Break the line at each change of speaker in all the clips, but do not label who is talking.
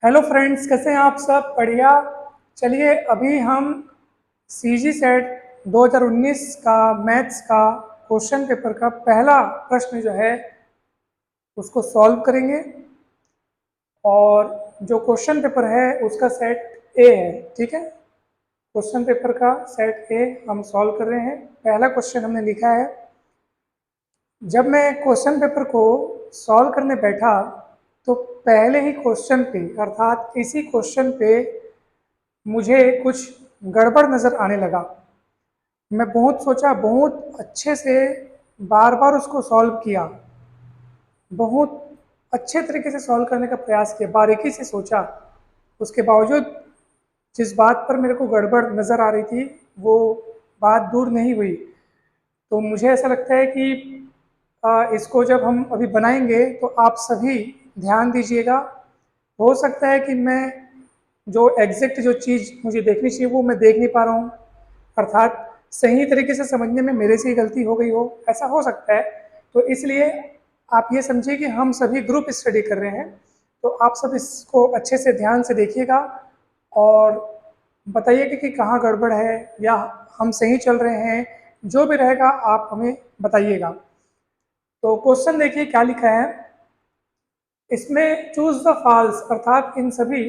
Hello friends, कैसे हैं आप सब? बढ़िया। चलिए अभी हम सीजी सेट 2019 का मैथ्स का क्वेश्चन पेपर का पहला प्रश्न जो है उसको सॉल्व करेंगे। और जो क्वेश्चन पेपर है उसका सेट ए है, ठीक है। क्वेश्चन पेपर का सेट ए हम सॉल्व कर रहे हैं। पहला क्वेश्चन हमने लिखा है। जब मैं क्वेश्चन पेपर को सॉल्व करने बैठा तो पहले ही क्वेश्चन पे अर्थात इसी क्वेश्चन पे मुझे कुछ गड़बड़ नज़र आने लगा। मैं बहुत सोचा, बहुत अच्छे से बार बार उसको सॉल्व किया, बहुत अच्छे तरीके से सॉल्व करने का प्रयास किया, बारीकी से सोचा। उसके बावजूद जिस बात पर मेरे को गड़बड़ नज़र आ रही थी वो बात दूर नहीं हुई। तो मुझे ऐसा लगता है कि इसको जब हम अभी बनाएंगे तो आप सभी ध्यान दीजिएगा। हो सकता है कि मैं जो एग्जैक्ट जो चीज़ मुझे देखनी चाहिए वो मैं देख नहीं पा रहा हूँ, अर्थात सही तरीके से समझने में मेरे से ही गलती हो गई हो, ऐसा हो सकता है। तो इसलिए आप ये समझिए कि हम सभी ग्रुप स्टडी कर रहे हैं, तो आप सब इसको अच्छे से ध्यान से देखिएगा और बताइएगा कि कहाँ गड़बड़ है या हम सही चल रहे हैं। जो भी रहेगा आप हमें बताइएगा। तो क्वेश्चन देखिए क्या लिखा है इसमें। चूज द फॉल्स, अर्थात इन सभी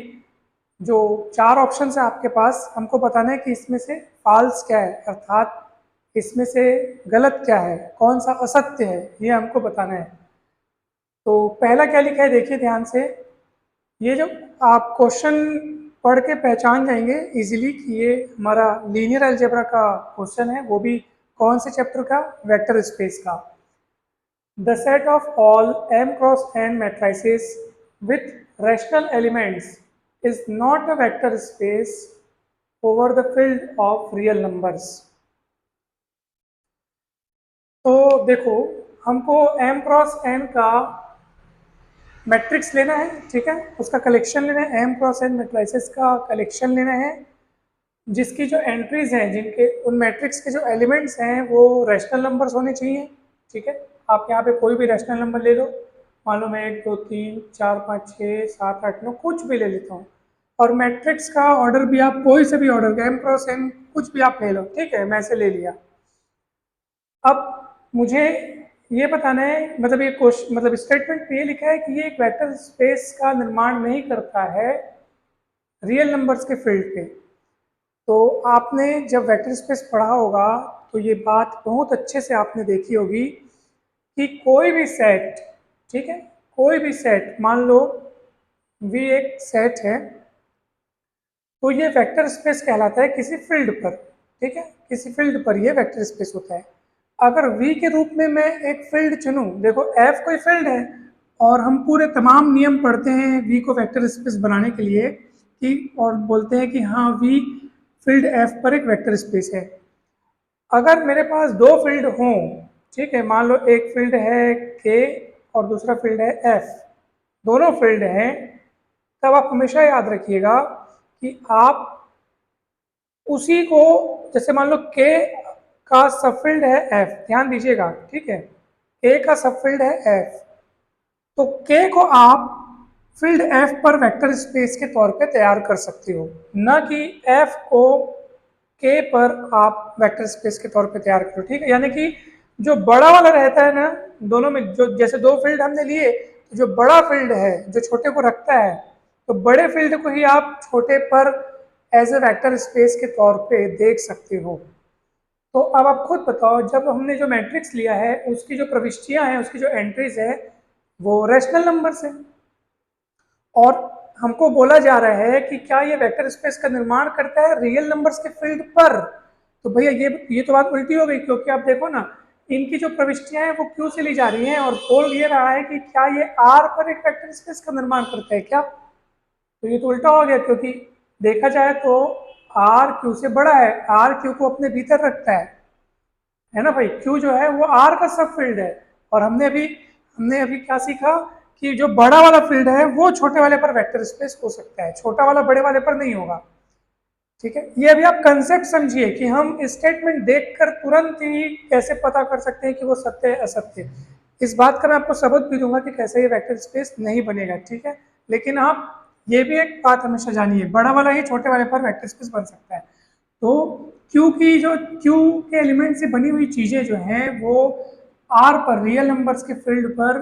जो चार ऑप्शन है आपके पास, हमको बताना है कि इसमें से फॉल्स क्या है, अर्थात इसमें से गलत क्या है, कौन सा असत्य है, ये हमको बताना है। तो पहला क्या लिखा है देखिए ध्यान से। ये जो आप क्वेश्चन पढ़ के पहचान जाएंगे इजीली कि ये हमारा लीनियर अलजेब्रा का क्वेश्चन है, वो भी कौन से चैप्टर का? वेक्टर स्पेस का। The set of all m cross n matrices with rational elements is not a vector space over the field of real numbers. तो देखो, हमको m क्रॉस n का मैट्रिक्स लेना है, ठीक है। उसका कलेक्शन लेना है, m क्रॉस n मैट्रिसेस का कलेक्शन लेना है जिसकी जो एंट्रीज हैं, जिनके उन मैट्रिक्स के जो एलिमेंट्स हैं वो रैशनल नंबर्स होने चाहिए, ठीक है। आप यहाँ पे कोई भी रैशनल नंबर ले लो, मान लो मैं 1 2 3 4 5 6 7 8 9 कुछ भी ले लेता हूँ। और मैट्रिक्स का ऑर्डर भी आप कोई से भी ऑर्डर का, m क्रॉस n कुछ भी आप ले लो, ठीक है। मैं ऐसे ले लिया। अब मुझे ये बताना है, मतलब ये क्वेश्चन, मतलब स्टेटमेंट पे ये लिखा है कि ये एक वेक्टर स्पेस का निर्माण नहीं करता है रियल नंबर्स के फील्ड पे। तो आपने जब वेक्टर स्पेस पढ़ा होगा तो ये बात बहुत अच्छे से आपने देखी होगी कि कोई भी सेट, ठीक है, कोई भी सेट, मान लो V एक सेट है तो ये वेक्टर स्पेस कहलाता है किसी फील्ड पर, ठीक है। किसी फील्ड पर ये वेक्टर स्पेस होता है। अगर V के रूप में मैं एक फील्ड चुनूं, देखो F कोई फील्ड है और हम पूरे तमाम नियम पढ़ते हैं V को वेक्टर स्पेस बनाने के लिए कि, और बोलते हैं कि हाँ V फील्ड F पर एक वेक्टर स्पेस है। अगर मेरे पास दो फील्ड हों, ठीक है, मान लो एक फील्ड है K और दूसरा फील्ड है F, दोनों फील्ड हैं, तब आप हमेशा याद रखिएगा कि आप उसी को, जैसे मान लो K का सबफील्ड है F, ध्यान दीजिएगा, ठीक है, K का सबफील्ड है F, तो K को आप फील्ड F पर वेक्टर स्पेस के तौर पे तैयार कर सकते हो, न कि F को K पर आप वेक्टर स्पेस के तौर पे तैयार करो, ठीक है। यानी कि जो बड़ा वाला रहता है ना, दोनों में जो, जैसे दो फील्ड हमने लिए, तो जो बड़ा फील्ड है जो छोटे को रखता है, तो बड़े फील्ड को ही आप छोटे पर एज ए वेक्टर स्पेस के तौर पे देख सकते हो। तो अब आप खुद बताओ, जब हमने जो मैट्रिक्स लिया है उसकी जो प्रविष्टियां हैं, उसकी जो एंट्रीज है वो रैशनल नंबर्स हैं, और हमको बोला जा रहा है कि क्या ये वेक्टर स्पेस का निर्माण करता है रियल नंबर्स के फील्ड पर। तो भैया ये तो बात उल्टी हो गई, क्योंकि आप देखो ना, इनकी जो प्रविष्टियां हैं वो क्यू से ली जा रही हैं और बोल ये रहा है कि क्या ये आर पर एक वेक्टर स्पेस का निर्माण करता है क्या। तो ये तो उल्टा हो गया, क्योंकि देखा जाए तो आर क्यू से बड़ा है, आर क्यू को अपने भीतर रखता है ना भाई। क्यू जो है वो आर का सब फील्ड है, और हमने अभी क्या सीखा कि जो बड़ा वाला फील्ड है वो छोटे वाले पर वेक्टर स्पेस हो सकता है, छोटा वाला बड़े वाले पर नहीं होगा, ठीक है। ये अभी आप कंसेप्ट समझिए कि हम स्टेटमेंट देखकर तुरंत ही कैसे पता कर सकते हैं कि वो सत्य है असत्य। इस बात का मैं आपको सबूत भी दूंगा कि कैसे ये वेक्टर स्पेस नहीं बनेगा, ठीक है। लेकिन आप ये भी एक बात हमेशा जानिए, बड़ा वाला ही छोटे वाले पर वेक्टर स्पेस बन सकता है। तो क्यू के एलिमेंट से बनी हुई चीजें जो हैं वो आर पर, रियल नंबर्स के फील्ड पर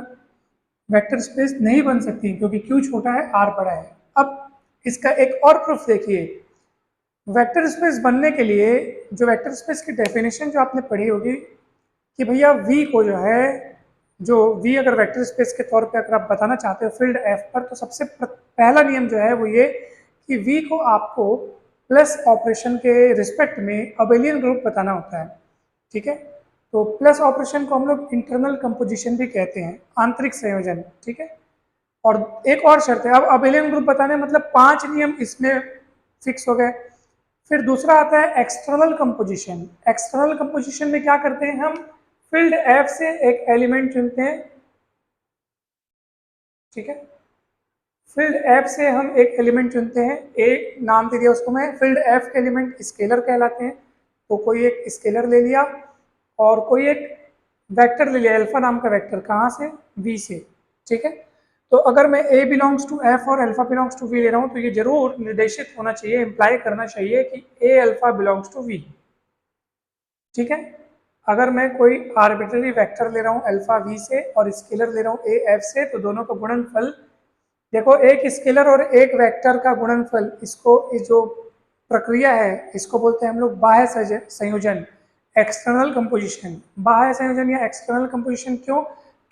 वेक्टर स्पेस नहीं बन सकती, क्योंकि क्यू छोटा है आर बड़ा है। अब इसका एक और प्रूफ देखिए, वेक्टर स्पेस बनने के लिए जो वेक्टर स्पेस की डेफिनेशन जो आपने पढ़ी होगी कि भैया वी को जो है, जो वी अगर वेक्टर स्पेस के तौर पे अगर आप बताना चाहते हो फील्ड एफ पर, तो सबसे पहला नियम जो है वो ये कि वी को आपको प्लस ऑपरेशन के रिस्पेक्ट में अबेलियन ग्रुप बताना होता है, ठीक है। तो प्लस ऑपरेशन को हम लोग इंटरनल कंपोजिशन भी कहते हैं, आंतरिक संयोजन, ठीक है। और एक और शर्त है, अब अबेलियन ग्रुप बताने मतलब 5 नियम इसमें फिक्स हो गए। फिर दूसरा आता है एक्सटर्नल कंपोजिशन। एक्सटर्नल कंपोजिशन में क्या करते हैं हम, फील्ड एफ से एक एलिमेंट चुनते हैं, ठीक है। फील्ड एफ से हम एक एलिमेंट चुनते हैं, ए नाम दे दिया उसको मैं, फील्ड एफ के एलिमेंट स्केलर कहलाते हैं। तो कोई एक स्केलर ले लिया और कोई एक वेक्टर ले लिया, अल्फा नाम का वेक्टर, कहाँ से, वी से, ठीक है। तो अगर मैं ए बिलोंग्स टू एफ और अल्फा बिलोंग्स टू वी ले रहा हूँ तो ये जरूर निर्देशित होना चाहिए, इंप्लाई करना चाहिए कि ए अल्फा बिलोंग्स टू वी, ठीक है। अगर मैं कोई आर्बिट्ररी वेक्टर ले रहा हूँ अल्फा वी से और स्केलर ले रहा हूँ ए एफ से, तो दोनों का गुणनफल देखो, एक स्केलर और एक वेक्टर का गुणनफल, इसको इस जो प्रक्रिया है इसको बोलते हैं हम लोग बाह्य संयोजन, एक्सटर्नल कंपोजिशन। बाह्य संयोजन या एक्सटर्नल कंपोजिशन क्यों,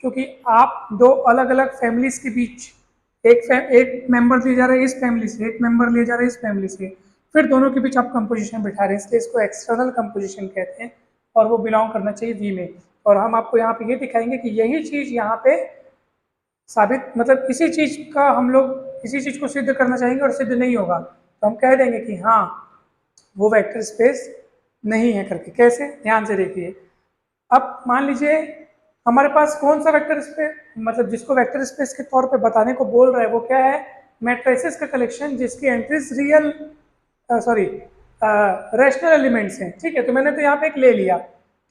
क्योंकि आप दो अलग अलग फैमिलीज के बीच एक मेंबर लिया जा रहा है इस फैमिली से, एक मेंबर लिया जा रहा है इस फैमिली से, फिर दोनों के बीच आप कंपोजिशन बिठा रहे हैं, इसलिए इसको एक्सटर्नल कंपोजिशन कहते हैं और वो बिलोंग करना चाहिए वी में। और हम आपको यहाँ पे ये दिखाएंगे कि यही चीज यहाँ पे साबित, मतलब इसी चीज का हम लोग इसी चीज को सिद्ध करना चाहेंगे और सिद्ध नहीं होगा तो हम कह देंगे कि हाँ वो वेक्टर स्पेस नहीं है करके। कैसे, ध्यान से देखिए। अब मान लीजिए हमारे पास कौन सा वेक्टर स्पेस, मतलब जिसको वेक्टर स्पेस के तौर पे बताने को बोल रहा है वो क्या है, मैट्रिसेस का कलेक्शन जिसकी एंट्रीज रियल रैशनल एलिमेंट्स हैं, ठीक है। तो मैंने तो यहाँ पे एक ले लिया,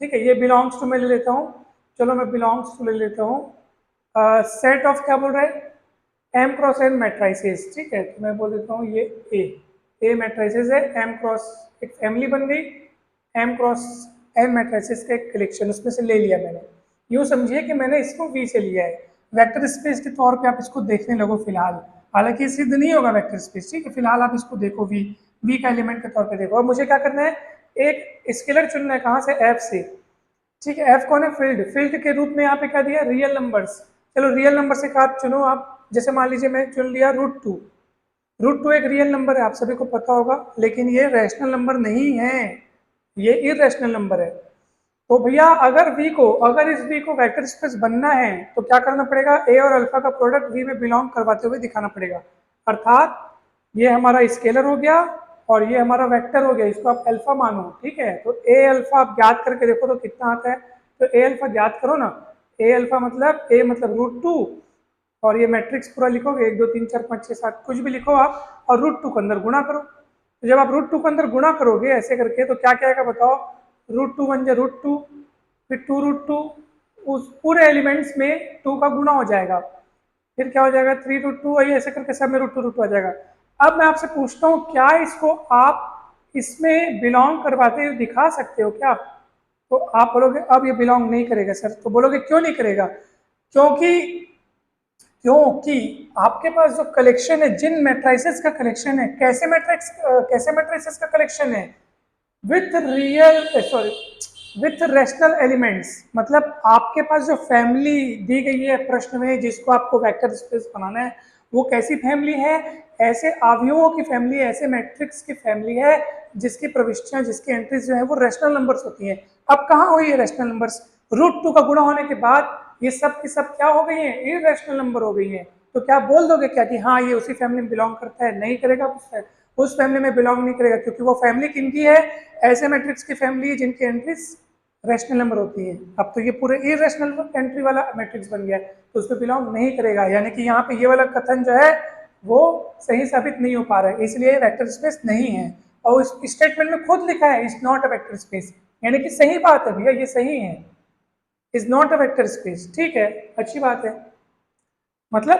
ठीक है, ये बिलोंग्स टू मैं ले लेता हूँ, चलो मैं बिलोंग्स टू ले लेता हूँ, सेट ऑफ क्या बोल रहा है, एम क्रॉस एन मैट्राइसेस, ठीक है। तो मैं बोल देता हूँ ये ए मैट्राइसेस है, एम क्रॉस एक फैमिली बन गई, एम क्रॉस एन मैट्राइसेस का एक कलेक्शन उसमें से ले लिया मैंने। यूँ समझिए कि मैंने इसको वी से लिया है, वेक्टर स्पेस के तौर पे आप इसको देखने लगो फिलहाल, हालांकि सिद्ध नहीं होगा वेक्टर स्पेस, ठीक है। फिलहाल आप इसको देखो वी का एलिमेंट के तौर पे देखो। और मुझे क्या करना है, एक स्केलर चुनना है, कहाँ से, एफ से, ठीक है। एफ कौन है, फील्ड के रूप में यहाँ पे क्या दिया, रियल नंबर्स। चलो रियल नंबर से क्या चुनो आप, जैसे मान लीजिए मैं चुन लिया √2 एक रियल नंबर है, आप सभी को पता होगा, लेकिन ये रैशनल नंबर नहीं है, ये इरेशनल नंबर है। तो भैया अगर इस वी को वेक्टर स्पेस बनना है तो क्या करना पड़ेगा, ए और अल्फा का प्रोडक्ट वी में बिलोंग करवाते हुए दिखाना पड़ेगा। अर्थात ये हमारा स्केलर हो गया और ये हमारा वेक्टर हो गया, इसको आप अल्फा मानो, ठीक है। तो ए अल्फा आप ज्ञात करके देखो तो कितना आता है, तो ए अल्फा ज्ञात करो ना, ए अल्फा मतलब ए मतलब √2 और ये मैट्रिक्स पूरा लिखोगे 1 2 3 4 5 6 7 कुछ भी लिखो आप, और √2 के अंदर गुणा करो। तो जब आप √2 के अंदर गुणा करोगे ऐसे करके तो क्या क्या आएगा बताओ, √2 1 √2, फिर 2√2, उस पूरे एलिमेंट्स में 2 का गुणा हो जाएगा, फिर क्या हो जाएगा 3√2, वही ऐसे करके सब में √2 आ जाएगा। अब मैं आपसे पूछता हूँ क्या इसको आप इसमें बिलोंग करवाते हुए दिखा सकते हो क्या, तो आप बोलोगे अब ये बिलोंग नहीं करेगा सर। तो बोलोगे क्यों नहीं करेगा, क्योंकि आपके पास जो कलेक्शन है, जिन मैट्रिसेस का कलेक्शन है, कैसे मैट्रिसेस का कलेक्शन है, विथ रैशनल एलिमेंट्स, मतलब आपके पास जो फैमिली दी गई है प्रश्न में जिसको आपको वेक्टर स्पेस बनाना है, वो कैसी फैमिली है, ऐसे अवयवों की फैमिली है, ऐसे मैट्रिक्स की फैमिली है जिसकी प्रविष्टियां, जिसकी एंट्रीज जो है वो रैशनल नंबर्स होती हैं। अब कहाँ हुई है रैशनल नंबर्स, √2 का गुणा होने के बाद ये सब की सब क्या हो गई हैं, इरेशनल नंबर हो गई हैं। तो क्या बोल दोगे क्या कि हाँ ये उसी फैमिली में बिलोंग करता है, नहीं करेगा, उस फैमिली में बिलोंग नहीं करेगा, क्योंकि वो फैमिली किनकी है, ऐसे मैट्रिक्स की फैमिली है जिनकी एंट्रीज रैशनल नंबर होती है। अब तो ये पूरे इरेशनल एंट्री वाला मैट्रिक्स बन गया है, तो उसमें बिलोंग नहीं करेगा, यानी कि यहाँ पे ये वाला कथन जो है वो सही साबित नहीं हो पा रहा है, इसलिए वेक्टर स्पेस नहीं है। और उस स्टेटमेंट में खुद लिखा है is not a vector space, यानी कि सही बात है भैया, ये सही है, is not a vector space, ठीक है, अच्छी बात है। मतलब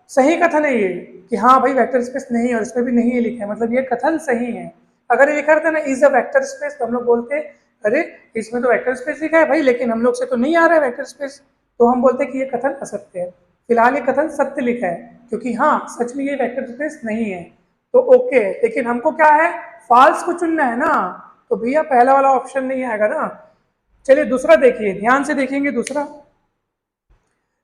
सही कथन है ये कि हाँ भाई वेक्टर स्पेस नहीं है और इसमें भी नहीं है लिखा है, मतलब ये कथन सही है। अगर ये लिखा रहता ना इज अ वेक्टर स्पेस तो हम लोग बोलते अरे इसमें तो वेक्टर स्पेस लिखा है भाई, लेकिन हम लोग से तो नहीं आ रहा है वेक्टर स्पेस, तो हम बोलते कि ये कथन असत्य है। फिलहाल ये कथन सत्य लिखा है क्योंकि हाँ सच में ये वेक्टर स्पेस नहीं है, तो ओके। लेकिन हमको क्या है, फॉल्स को चुनना है ना, तो भैया पहला वाला ऑप्शन नहीं आएगा ना। चलिए दूसरा देखिए, ध्यान से देखेंगे दूसरा।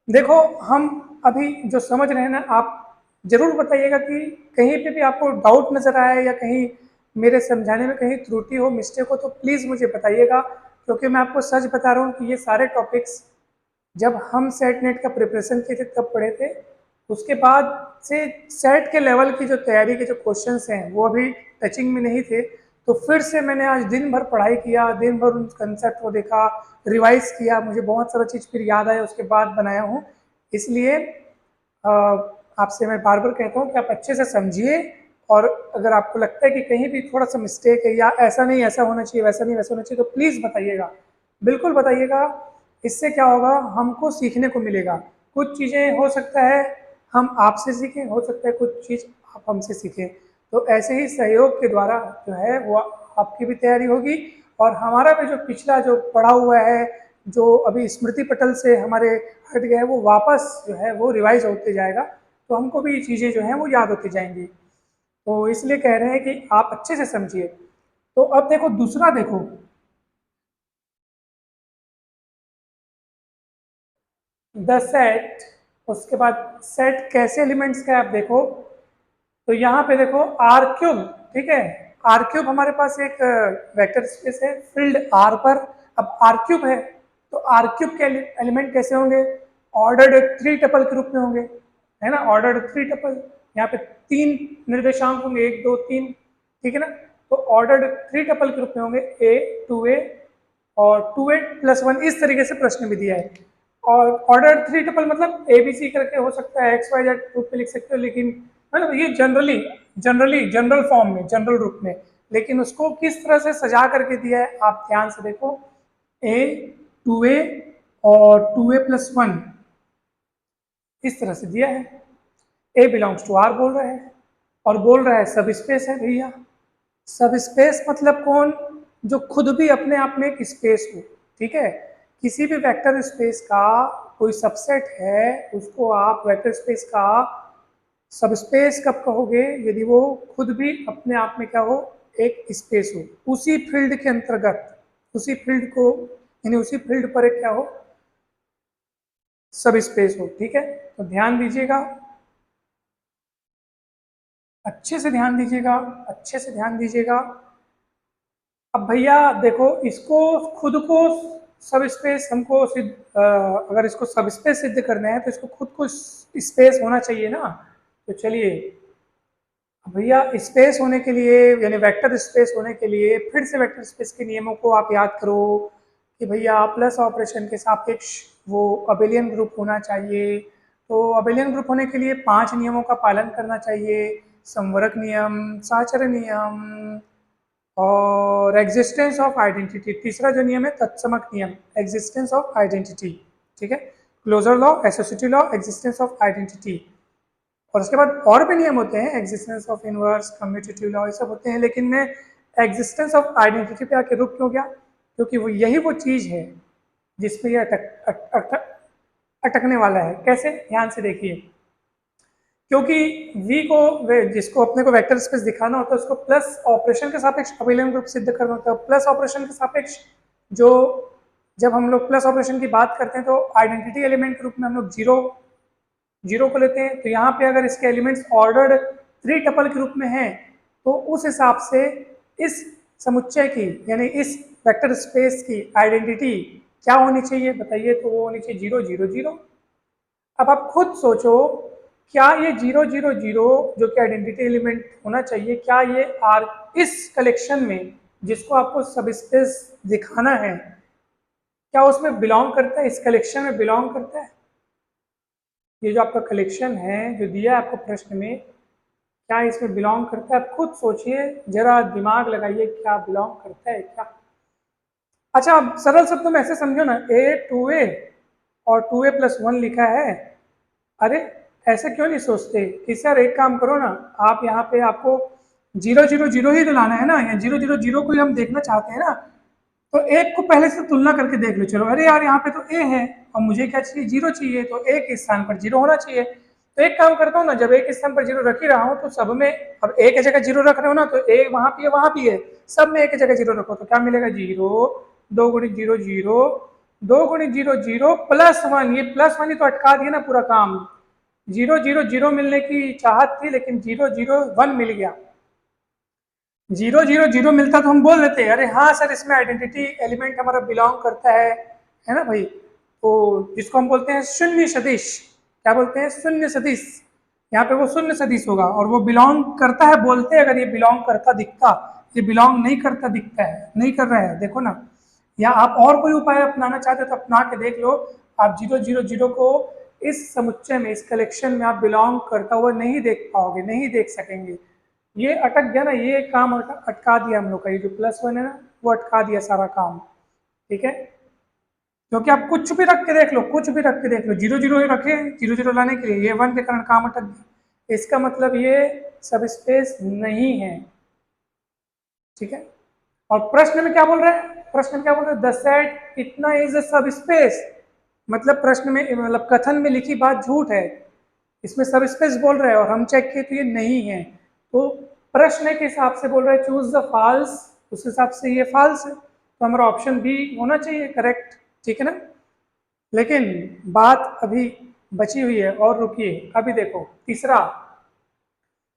देखो हम अभी जो समझ रहे हैं ना, आप जरूर बताइएगा कि कहीं पे भी आपको डाउट नजर आए या कहीं मेरे समझाने में कहीं त्रुटि हो, मिस्टेक हो, तो प्लीज़ मुझे बताइएगा, क्योंकि मैं आपको सच बता रहा हूँ कि ये सारे टॉपिक्स जब हम सेट नेट का प्रिपरेशन किए थे तब पढ़े थे। उसके बाद से सेट के लेवल की जो तैयारी के जो क्वेश्चंस हैं वो अभी टचिंग में नहीं थे, तो फिर से मैंने आज दिन भर पढ़ाई किया, दिन भर उन कंसेप्ट को देखा, रिवाइज किया, मुझे बहुत सारा चीज़ फिर याद आया, उसके बाद बनाया हूँ। इसलिए आपसे मैं बार बार कहता हूँ कि आप अच्छे से समझिए, और अगर आपको लगता है कि कहीं भी थोड़ा सा मिस्टेक है या ऐसा नहीं ऐसा होना चाहिए, वैसा नहीं वैसा होना चाहिए, तो प्लीज़ बताइएगा, बिल्कुल बताइएगा। इससे क्या होगा, हमको सीखने को मिलेगा। कुछ चीज़ें हो सकता है हम आपसे सीखें, हो सकता है कुछ चीज़ आप हमसे सीखें, तो ऐसे ही सहयोग के द्वारा जो है वो आपकी भी तैयारी होगी, और हमारा भी जो पिछला जो पढ़ा हुआ है, जो अभी स्मृति पटल से हमारे हट गया है, वो वापस जो है वो रिवाइज होते जाएगा, तो हमको भी चीज़ें जो हैं वो याद होती जाएंगी। तो इसलिए कह रहे हैं कि आप अच्छे से समझिए। तो अब देखो दूसरा, देखो द सेट, उसके बाद सेट कैसे एलिमेंट्स का है आप देखो, तो यहाँ पे देखो आर क्यूब, ठीक है, आर क्यूब हमारे पास एक वेक्टर स्पेस है फील्ड आर पर। अब आर क्यूब है तो आर क्यूब के एलिमेंट कैसे होंगे, ऑर्डर्ड थ्री टपल के रूप में होंगे, है ना, ऑर्डर्ड थ्री टपल। यहाँ पे तीन निर्देशांक होंगे, एक दो तीन, ठीक है ना, तो ऑर्डर्ड थ्री टपल के रूप में होंगे, ए और टू ए प्लस वन, इस तरीके से प्रश्न भी दिया है। और ऑर्डर थ्री ट्रिपल मतलब ए बी सी करके हो सकता है, एक्स वाई जेड रूप में लिख सकते हो, लेकिन मतलब ये जनरल फॉर्म में, जनरल रूप में, लेकिन उसको किस तरह से सजा करके दिया है आप ध्यान से देखो, ए टू ए और टू ए प्लस वन, इस तरह से दिया है। ए बिलोंग्स टू आर बोल रहा है, और बोल रहा है सब स्पेस है भैया। सब स्पेस मतलब कौन, जो खुद भी अपने आप में एक स्पेस हो, ठीक है। किसी भी वेक्टर स्पेस का कोई सबसेट है, उसको आप वेक्टर स्पेस का सबस्पेस कब कहोगे, यदि वो खुद भी अपने आप में क्या हो, एक स्पेस हो, उसी फील्ड के अंतर्गत, उसी फील्ड को, यानी उसी फील्ड पर एक क्या हो, सब स्पेस हो, ठीक है। तो ध्यान दीजिएगा, अच्छे से ध्यान दीजिएगा, अच्छे से ध्यान दीजिएगा। अब भैया देखो, इसको खुद को सब स्पेस हमको सिद्ध, अगर इसको सब स्पेस सिद्ध करना है तो इसको खुद को स्पेस होना चाहिए ना। तो चलिए भैया, स्पेस होने के लिए यानी वेक्टर स्पेस होने के लिए फिर से वेक्टर स्पेस के नियमों को आप याद करो कि भैया प्लस ऑपरेशन के सापेक्ष वो अबेलियन ग्रुप होना चाहिए। तो अबेलियन ग्रुप होने के लिए 5 नियमों का पालन करना चाहिए, संवरक नियम, साचर नियम, और एग्जिस्टेंस ऑफ आइडेंटिटी। तीसरा जो नियम है तत्समक नियम, एग्जिस्टेंस ऑफ आइडेंटिटी, ठीक है, closure law, associative law, existence of identity. और उसके बाद और भी नियम होते हैं, existence of inverse, commutative law, ये सब होते हैं, लेकिन मैं एग्जिस्टेंस ऑफ आइडेंटिटी पे आके रुक क्यों गया, क्योंकि वो यही वो चीज़ है जिसमें ये अटकने वाला है। कैसे, ध्यान से देखिए, क्योंकि v को जिसको अपने को वेक्टर स्पेस दिखाना होता है उसको प्लस ऑपरेशन के सापेक्ष अबेलियन ग्रुप सिद्ध करना होता है। प्लस ऑपरेशन के सापेक्ष जो, जब हम लोग प्लस ऑपरेशन की बात करते हैं तो आइडेंटिटी एलिमेंट के रूप में हम लोग जीरो को लेते हैं। तो यहाँ पे अगर इसके एलिमेंट्स ऑर्डर्ड थ्री टपल के रूप में हैं तो उस हिसाब से इस समुच्चय की, यानी इस वेक्टर स्पेस की आइडेंटिटी क्या होनी चाहिए बताइए, तो वो होनी चाहिए 0 0 0। अब आप खुद सोचो, क्या ये 0 0 0 जो कि आइडेंटिटी एलिमेंट होना चाहिए, क्या ये आर इस कलेक्शन में जिसको आपको सब स्पेस दिखाना है, क्या उसमें बिलोंग करता है, इस कलेक्शन में बिलोंग करता है? ये जो आपका कलेक्शन है जो दिया है आपको प्रश्न में, क्या इसमें बिलोंग करता है? आप खुद सोचिए, जरा दिमाग लगाइए, क्या बिलोंग करता है क्या? अच्छा, अब सरल शब्दों में ऐसे समझो ना, ए टू ए और टू ए प्लस वन लिखा है, अरे ऐसे क्यों नहीं सोचते कि सर एक काम करो ना, आप यहाँ पे आपको 0 0 0 ही तो लाना है ना, या 0 0 0 को ही हम देखना चाहते हैं ना, तो एक को पहले से तुलना करके देख लो, चलो अरे यार यहाँ पे तो ए है और मुझे क्या चाहिए, 0 चाहिए, तो ए के स्थान पर 0 होना चाहिए। तो एक काम करता हूँ ना, जब ए के स्थान पर 0 रख ही रहा हूँ तो सब में, अब ए की जगह 0 रख रहे हो ना, तो ए वहां भी है, सब में ए की जगह 0 रखो तो क्या मिलेगा, 0, 2 गुणित 0 0, 2 गुणित 0 0 +1, ये +1 ही तो अटका दिया ना पूरा काम। 0 0 0 मिलने की चाहत थी लेकिन 0 0 1 मिल गया। 0 0 0 मिलता तो हम बोल देते अरे हाँ सर इसमें आइडेंटिटी एलिमेंट हमारा बिलोंग करता है ना भाई, तो जिसको हम बोलते हैं शून्य सदिश, क्या बोलते हैं, शून्य सदिश। यहाँ पे वो शून्य सदिश होगा और वो बिलोंग करता है बोलते हैं, अगर ये बिलोंग करता दिखता, ये बिलोंग नहीं करता दिखता है, नहीं कर रहा है, देखो ना। या आप और कोई उपाय अपनाना चाहते हो तो अपना के देख लो, आप 0 0 0 को इस समुच्चय में, इस कलेक्शन में आप बिलोंग करता हुआ नहीं देख पाओगे, नहीं देख सकेंगे। ये अटक गया ना, ये काम अटका दिया हम लोग का, ये जो +1 है ना वो अटका दिया सारा काम, ठीक है। क्योंकि आप कुछ भी रख के देख लो, कुछ भी रख के देख लो, 0 0 ही रखे 0 0 लाने के लिए, ये 1 के कारण काम अटक गया, इसका मतलब ये सब स्पेस नहीं है, ठीक है। और प्रश्न में क्या बोल रहे हैं, प्रश्न में क्या बोल रहे हैं, द सेट इतना इज अ सब स्पेस, मतलब प्रश्न में, मतलब कथन में लिखी बात झूठ है, इसमें सब स्पेस बोल रहे हैं और हम चेक किए तो ये नहीं है, तो प्रश्न के हिसाब से बोल रहे हैं चूज द फॉल्स, उस हिसाब से ये फॉल्स है, तो हमारा ऑप्शन बी होना चाहिए करेक्ट, ठीक है ना। लेकिन बात अभी बची हुई है और रुकिए, अभी देखो तीसरा,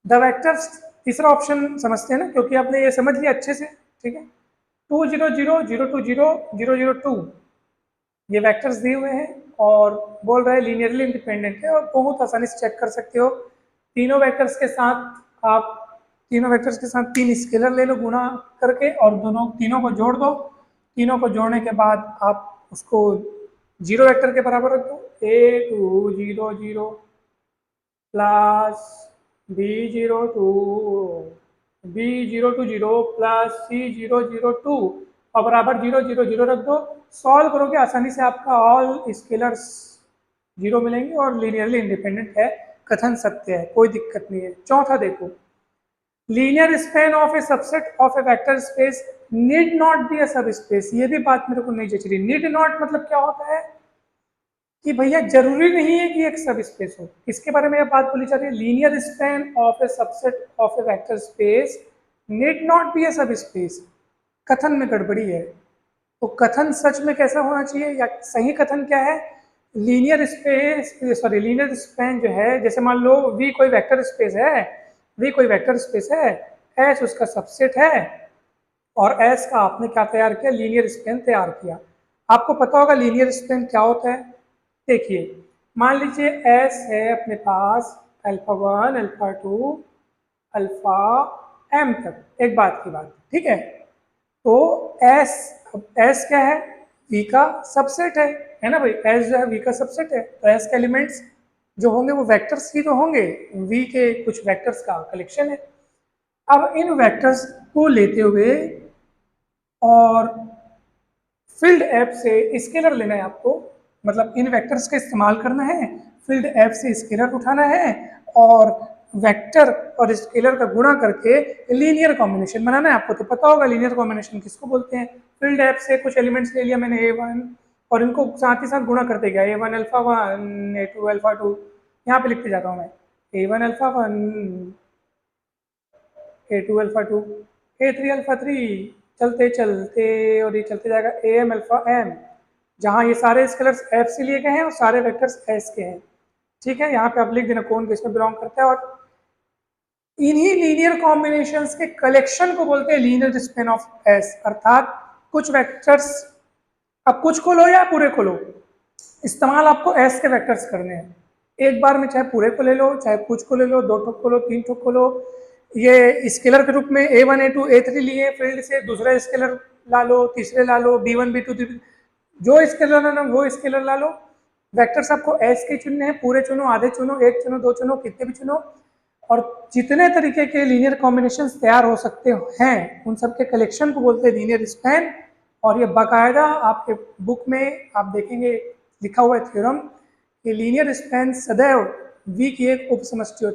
द वेक्टर्स, तीसरा ऑप्शन समझते हैं ना, क्योंकि आपने ये समझ लिया अच्छे से, ठीक है। 2 0 0 0 2 0 0 0 2 ये वेक्टर्स दिए हुए हैं और बोल रहे हैं लीनियरली इंडिपेंडेंट है, और बहुत आसानी से चेक कर सकते हो, तीनों वेक्टर्स के साथ आप, तीनों वेक्टर्स के साथ 3 स्केलर ले लो गुणा करके और दोनों तीनों को जोड़ दो, तीनों को जोड़ने के बाद आप उसको 0 वेक्टर के बराबर रख दो, A2 0 0 plus B0 2 B0 2 0 plus C0 0 2 और बराबर 0 0 0 रख दो, सॉल्व करोगे आसानी से आपका ऑल स्केलर्स 0 मिलेंगे और लीनियरली इंडिपेंडेंट है, कथन सत्य है, कोई दिक्कत नहीं है। चौथा देखो, linear span of a subset of a vector space need not be a subspace, ये भी बात मेरे को नहीं जच रही। नीड नॉट मतलब क्या होता है कि भैया जरूरी नहीं है कि एक सब स्पेस हो, इसके बारे में बात बोली जा रही है। Linear span of a subset of a vector space need not be a subspace, कथन में गड़बड़ी है, तो कथन सच में कैसा होना चाहिए, या सही कथन क्या है, linear space, sorry linear span जो है, जैसे मान लो V कोई वेक्टर स्पेस है, V कोई वेक्टर स्पेस है, S उसका सबसेट है और S का आपने क्या तैयार किया, लीनियर स्पैन तैयार किया। आपको पता होगा लीनियर स्पैन क्या होता है, देखिए मान लीजिए S है अपने पास α1 α2 अल्फा m तक, एक बात की बात, ठीक है। तो S क्या है, V का सबसेट है ना भाई, S जो है V का सबसेट है, तो S के एलिमेंट्स जो होंगे वो वेक्टर्स ही तो होंगे, V के कुछ वेक्टर्स का कलेक्शन है। अब इन वेक्टर्स को लेते हुए और फील्ड ऐप से स्केलर लेना है आपको, मतलब इन वेक्टर्स का इस्तेमाल करना है, फील्ड ऐप से स्केलर उठाना है और वेक्टर और स्केलर का गुणा करके लीनियर कॉम्बिनेशन बनाना है। आपको तो पता होगा लीनियर कॉम्बिनेशन किसको बोलते हैं, फील्ड ऐप से कुछ एलिमेंट्स ले लिया मैंने A1 और इनको साथ ही साथ गुणा करते गया, A1 α1 A2 α2, यहाँ पे लिखते जाता हूँ मैं, A1 α1 A2 α2 A3 α3, चलते चलते और ये चलते जाएगा AM अल्फा M, जहाँ ये सारे स्केलर्स F से लिए गए हैं और सारे वेक्टर्स S के हैं, ठीक है। यहाँ पे आप लिख देना कौन किसमें बिलोंग करता है, और इन्हीं लीनियर कॉम्बिनेशंस के कलेक्शन को बोलते हैं लीनियर स्पैन ऑफ S, अर्थात कुछ वेक्टर्स, अब कुछ को लो या पूरे को लो, इस्तेमाल आपको S के वेक्टर्स करने हैं, एक बार में चाहे पूरे को ले लो, चाहे कुछ को ले लो, 2 ठोक को लो, 3 ठोक को लो, ये स्केलर के रूप में A1 A2 A3 लिए फील्ड से, दूसरा स्केलर ला लो, तीसरे ला लो, B1 B2 जो स्केलर लाना वो स्केलर ला लो। वेक्टर्स आपको S के चुनने हैं, पूरे चुनो, आधे चुनो, 1 चुनो, 2 चुनो, कितने भी चुनो, और जितने तरीके के लीनियर कॉम्बिनेशंस तैयार हो सकते हैं उन सब के कलेक्शन को बोलते हैं लीनियर स्पैन। और ये बाकायदा आपके बुक में आप देखेंगे लिखा हुआ है थ्योरम कि लीनियर स्पैन सदैव V की एक उप समष्टि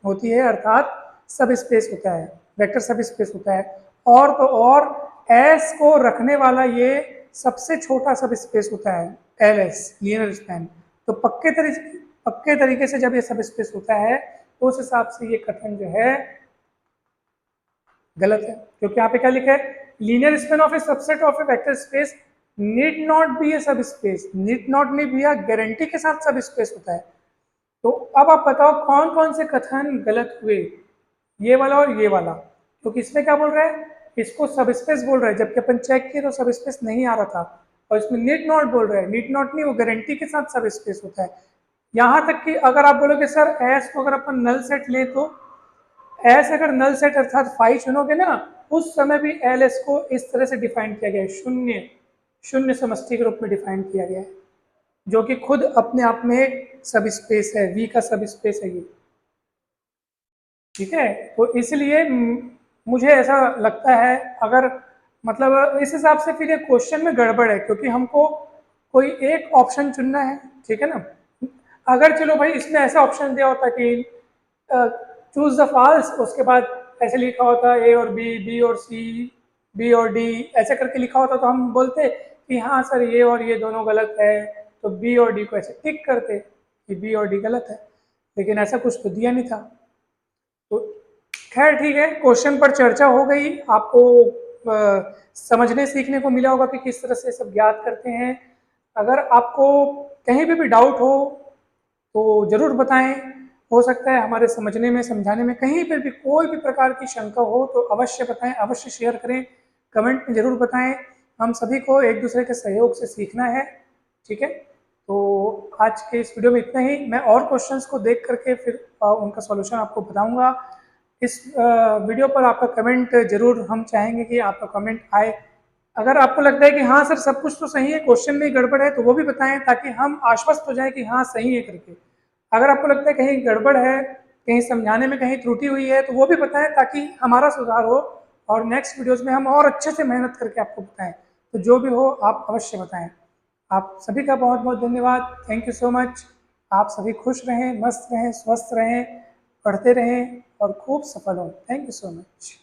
होती है अर्थात सब स्पेस होता है, वेक्टर सब स्पेस होता है। और तो और S को रखने वाला ये सबसे छोटा सब स्पेस होता है, LS लीनियर स्पैन। तो पक्के तरीके से जब ये सब स्पेस होता है तो उस हिसाब से ये कथन जो है गलत है, क्योंकि यहाँ पे क्या लिखा है, linear span of a subset of a vector space need not be a subspace. Need not नहीं भैया, गारंटी के साथ सब स्पेस होता है। तो अब आप बताओ कौन कौन से कथन गलत हुए, ये वाला और ये वाला। क्योंकि इसमें क्या बोल रहा है, इसको सब स्पेस बोल रहा है, जबकि अपन चेक किए तो सब स्पेस नहीं आ रहा था। और इसमें नीड नॉट बोल रहा है, नीड नॉट नहीं, वो गारंटी के साथ सब स्पेस होता है। यहाँ तक कि अगर आप बोलोगे सर एस को अगर अपन नल सेट लें तो एस अगर नल सेट अर्थात फाई चुनोगे ना, उस समय भी एल एस को इस तरह से डिफाइन किया गया है, शून्य शून्य समष्टि के रूप में डिफाइन किया गया है, जो कि खुद अपने आप में एक सब स्पेस है, वी का सब स्पेस है ये। ठीक है, तो इसलिए मुझे ऐसा लगता है, अगर मतलब इस हिसाब से फिर ये क्वेश्चन में गड़बड़ है, क्योंकि हमको कोई एक ऑप्शन चुनना है, ठीक है ना। अगर चलो भाई इसमें ऐसा ऑप्शन दिया होता कि चूज द फॉल्स, उसके बाद ऐसे लिखा होता ए और बी और सी, बी और डी ऐसे करके लिखा होता, तो हम बोलते कि हाँ सर ये और ये दोनों गलत है, तो बी और डी को ऐसे टिक करते कि बी और डी गलत है। लेकिन ऐसा कुछ तो दिया नहीं था। तो खैर ठीक है, क्वेश्चन पर चर्चा हो गई, आपको समझने सीखने को मिला होगा कि किस तरह से सब ज्ञात करते हैं। अगर आपको कहीं भी डाउट हो तो ज़रूर बताएं। हो सकता है हमारे समझने में समझाने में कहीं पर भी कोई भी प्रकार की शंका हो तो अवश्य बताएं, अवश्य शेयर करें, कमेंट में ज़रूर बताएं। हम सभी को एक दूसरे के सहयोग से सीखना है, ठीक है। तो आज के इस वीडियो में इतना ही। मैं और क्वेश्चंस को देख करके फिर उनका सॉल्यूशन आपको बताऊंगा। इस वीडियो पर आपका कमेंट जरूर हम चाहेंगे कि आपका कमेंट आए। अगर आपको लगता है कि हाँ सर सब कुछ तो सही है, क्वेश्चन में गड़बड़ है, तो वो भी बताएं ताकि हम आश्वस्त हो जाए कि हाँ सही है करके। अगर आपको लगता है कहीं गड़बड़ है, कहीं समझाने में कहीं त्रुटि हुई है, तो वो भी बताएं ताकि हमारा सुधार हो और नेक्स्ट वीडियोज़ में हम और अच्छे से मेहनत करके आपको बताएं। तो जो भी हो आप अवश्य बताएं। आप सभी का बहुत बहुत धन्यवाद, थैंक यू सो मच। आप सभी खुश रहें, मस्त रहें, स्वस्थ रहें, पढ़ते रहें और खूब सफल हों। Thank you so much.